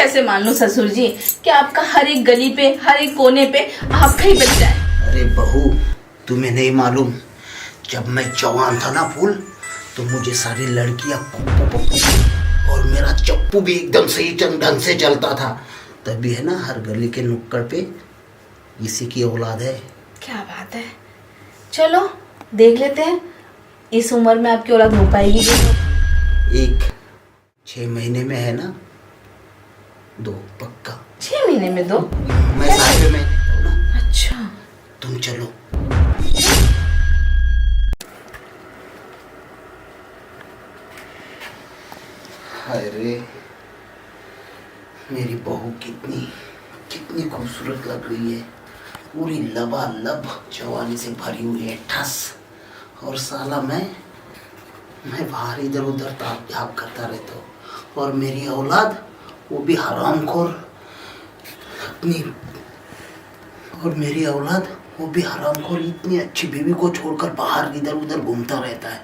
कैसे मान लूं ससुर जी कि आपका हर एक गली पे, हर एक कोने पे आपका ही बच्चा है। अरे बहू, तुम्हें नहीं मालूम, जब मैं जवान था ना फूल, तो मुझे सारी लड़कियां पप्पू पप्पू, और मेरा चप्पू भी एकदम सही ढंग से चलता था। तभी है ना, हर गली के नुक्कड़ पे इसी की औलाद है। क्या बात है, चलो देख लेते हैं इस उम्र में आपकी औलाद हो पाएगी कि एक 6 महीने में है ना, 2 पक्का। 6 महीने में 2? मैं 7 महीने हूँ ना। अच्छा, तुम चलो। अरे मेरी बहू कितनी कितनी खूबसूरत लग रही है, पूरी लबालब जवानी से भरी हुई है, ठस। और साला मैं बाहर इधर उधर ताप झाप करता रहता हूँ, और मेरी औलाद वो भी हरामखोर अपनी, और मेरी औलाद वो भी हरामखोर इतनी अच्छी बीवी को छोड़कर बाहर इधर उधर घूमता रहता है।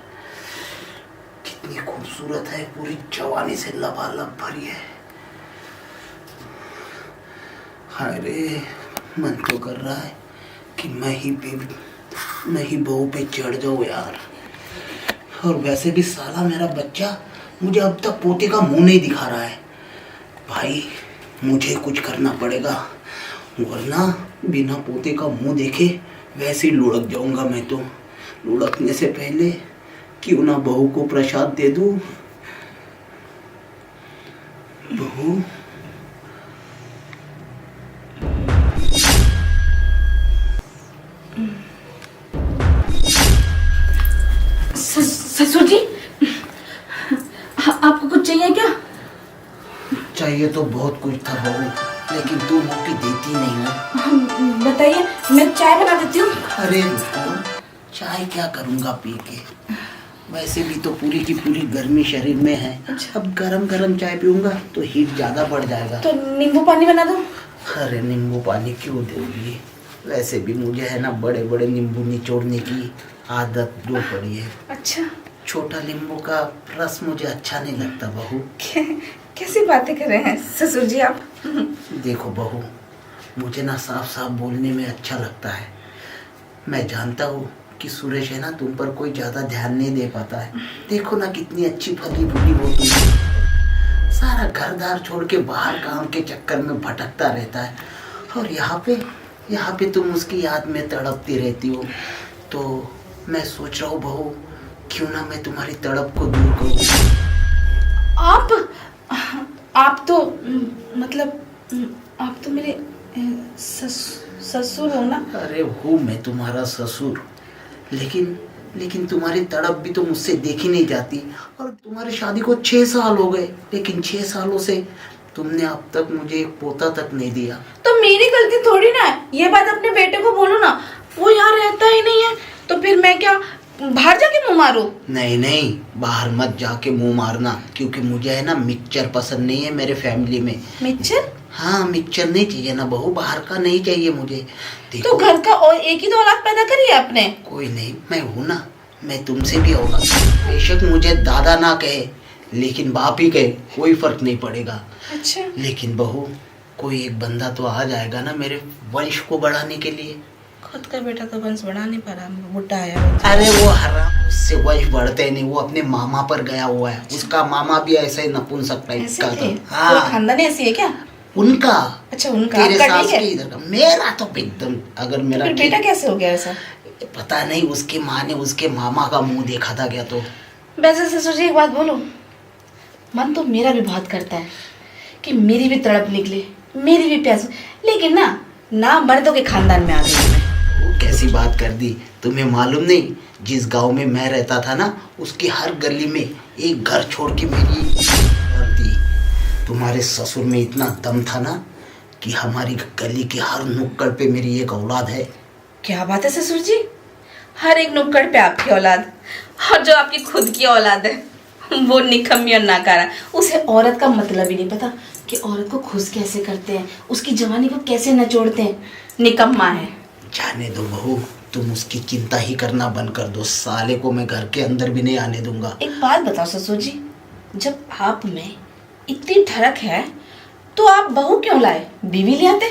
कितनी खूबसूरत है, पूरी जवानी से लबालब भरी है। अरे मन तो कर रहा है कि मैं ही बहू पे चढ़ जाऊं यार। और वैसे भी साला मेरा बच्चा मुझे अब तक पोते का मुंह नहीं दिखा रहा है। भाई मुझे कुछ करना पड़ेगा, वरना बिना पोते का मुंह देखे वैसे ही लुढ़क जाऊंगा मैं तो। लुढ़कने से पहले क्यों ना बहू को प्रसाद दे दूं। बहू, ससुर जी आपको कुछ चाहिए क्या? चाहिए तो बहुत कुछ था बहू, लेकिन तू मौके देती नहीं हो। बताइए, मैं चाय बना देती हूँ। अरे चाय क्या करूँगा पी के, वैसे भी तो पूरी की पूरी गर्मी शरीर में है। अच्छा। अब गरम गरम चाय पीऊँगा तो हीट ज़्यादा बढ़ जाएगा। तो नींबू पानी बना दूँ? अरे नींबू पानी क्यों दोगी, वैसे भी मुझे है ना बड़े बड़े नींबू निचोड़ने की आदत जो पड़ी है। अच्छा, छोटा नींबू का रस मुझे अच्छा नहीं लगता बहू। कैसी बातें कर रहे हैं ससुर जी आप? देखो बहू, मुझे ना साफ साफ बोलने में अच्छा लगता है। मैं जानता हूँ कि सुरेश है ना तुम पर कोई ज़्यादा ध्यान नहीं दे पाता है। देखो ना कितनी अच्छी फली फूली वो तुम, सारा घर दार छोड़ के बाहर काम के चक्कर में भटकता रहता है, और यहाँ पे तुम उसकी याद में तड़पती रहती हो। तो मैं सोच रहा हूँ बहू, क्यों ना मैं तुम्हारी तड़प को दूर करूँ। आप तो मतलब आप तो मेरे ससुर हो ना? अरे हूँ मैं तुम्हारा ससुर, लेकिन तुम्हारी तड़प भी तो मुझसे देखी नहीं जाती। और तुम्हारी शादी को 6 साल हो गए, लेकिन 6 सालों से तुमने अब तक मुझे एक पोता तक नहीं दिया। तो मेरी गलती थोड़ी ना है, ये बात अपने बेटे को बोलो ना। वो यहाँ रहता ही नहीं है, तो फिर मैं क्या बाहर जाके मुंह मारूं? नहीं, बाहर मत जाके मुंह मारना, क्योंकि मुझे है ना मिक्सचर पसंद नहीं है मेरे फैमिली में। मिक्सचर? हाँ, मिक्सचर नहीं चाहिए ना बहू, बाहर का नहीं चाहिए मुझे। तो घर का और एक ही तो औलाद पैदा करी है आपने। कोई नहीं, मैं हूँ ना, मैं तुमसे भी होगा। बेशक मुझे दादा ना कहे, लेकिन बाप ही कहे, कोई फर्क नहीं पड़ेगा। अच्छा। लेकिन बहू, कोई एक बंदा तो आ जाएगा ना मेरे वंश को बढ़ाने के लिए। खुद का बेटा तो वंश बढ़ा नहीं पा रहा, बुढ़ा है। अरे वो हराम, उससे वंश बढ़ते नहीं, वो अपने मामा पर गया हुआ है। उसका मामा भी ऐसा ही नपुंसक टाइप का था। हाँ, खानदान ऐसी है क्या उनका? अच्छा, उनका। तेरे आपका सास ठीक है? के इधर का, मेरा तो एकदम, अगर मेरा फिर बेटा कैसे हो गया ऐसा? पता नहीं, उसकी माँ ने उसके मामा का मुंह देखा था क्या। तो वैसे ससुर जी एक बात बोलो, मन तो मेरा भी बहुत करता है कि मेरी भी तड़प निकले, मेरी भी प्यास, लेकिन ना मर्दों के खानदान में आ गई मैं। वो कैसी बात कर दी, तुम्हें मालूम नहीं, जिस गांव में मैं रहता था ना, उसकी हर गली में एक घर छोड़ के मेरी घर थी। तुम्हारे ससुर में इतना दम था ना कि हमारी गली के हर नुक्कड़ पे मेरी एक औलाद है। क्या बात है ससुर जी, हर एक नुक्कड़ पे आपकी औलाद, और जो आपकी खुद की औलाद है वो निकम्मी और नाकारा। उसे औरत का मतलब ही नहीं पता कि औरत को खुश कैसे करते हैं, उसकी जवानी को कैसे नचोड़ते हैं। निकम्मा है। जाने दो बहू, तुम उसकी चिंता ही करना बंद कर दो। साले को मैं घर के अंदर भी नहीं आने दूंगा। एक बात बताओ ससुर जी, जब आप में इतनी ठरक है तो आप बहू क्यों लाए, बीवी ले आते।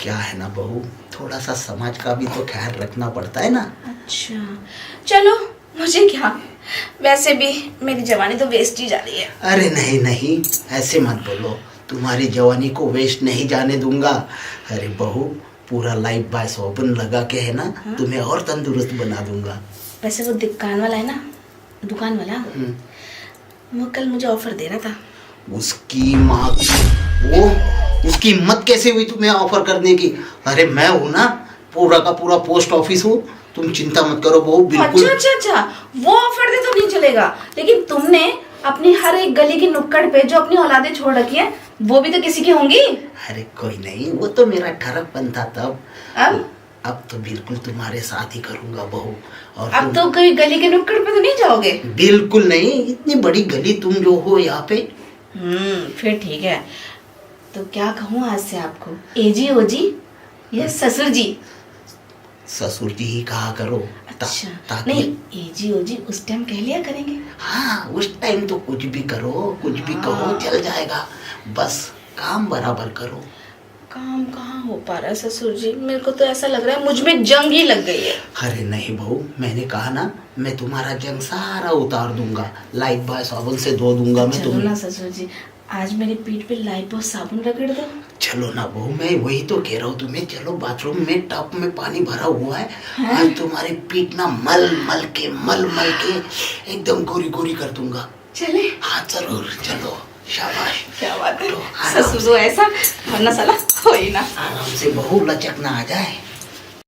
क्या है ना बहू, थोड़ा सा समाज का भी तो ख्याल रखना पड़ता है ना। अच्छा चलो, मुझे क्या, वैसे भी मेरी जवानी तो वेस्ट ही जा रही है। अरे नहीं नहीं, ऐसे मत बोलो, तुम्हारी जवानी को वेस्ट नहीं जाने दूंगा। अरे बहू, पूरा लाइफ बॉय साबुन लगा के है ना, तुम्हें और तंदुरुस्त बना दूंगा। वैसे वो दुकान वाला है ना, दुकान वाला वो कल मुझे ऑफर दे रहा था। उसकी माँ की, वो उसकी हिम्मत कैसे हुई तुम्हें ऑफर करने की। अरे मैं हूँ ना, पूरा का पूरा पोस्ट ऑफिस हूँ, तुम चिंता मत करो बहू, बिल्कुल। अच्छा, वो ऑफर दे तो नहीं चलेगा, लेकिन तुमने अपनी हर एक गली की नुक्कड़ पे जो अपनी औलादें छोड़ रखी है, वो भी तो किसी की होंगी। अरे कोई नहीं, वो तो मेरा ठरकपन था तब। अब तो बिल्कुल तुम्हारे साथ ही करूंगा बहू। और अब तो कभी गली के नुक्कड़ पे तो नहीं जाओगे। बिल्कुल नहीं, इतनी बड़ी गली तुम जो हो यहाँ पे। फिर ठीक है, तो क्या कहूँ आज से आपको, एजी ओजी या ससुर जी। ससुर जी ही कहा करो। अच्छा ताकि नहीं, एजी ओजी उस टाइम कह लिया करेंगे। हाँ, उस टाइम तो कुछ भी करो, कुछ भी कहो, चल जाएगा, बस काम बराबर करो। काम कहाँ हो पा रहा है ससुर जी, मेरे को तो ऐसा लग रहा है मुझ में जंग ही लग गई है। अरे नहीं बहू, मैंने कहा ना, मैं तुम्हारा जंग सारा उतार दूंगा, लाइफ बॉय साबुन से धो दूंगा मैं चलो तुम्हें। ना ससुर जी, आज मेरी पीठ पे लाइफ और साबुन रगड़ दो। चलो ना बहू, मैं वही तो कह रहा हूँ तुम्हें, चलो बाथरूम में टब में पानी भरा हुआ है, आज तुम्हारी पीठ ना मल मल के एकदम गोरी गोरी कर दूंगा। चले। हाँ जरूर, चलो, शाबाश। क्या बात है, तो ससुर तो ऐसा, वरना साला हो ही ना। आराम से बहू, लचक ना आ जाए।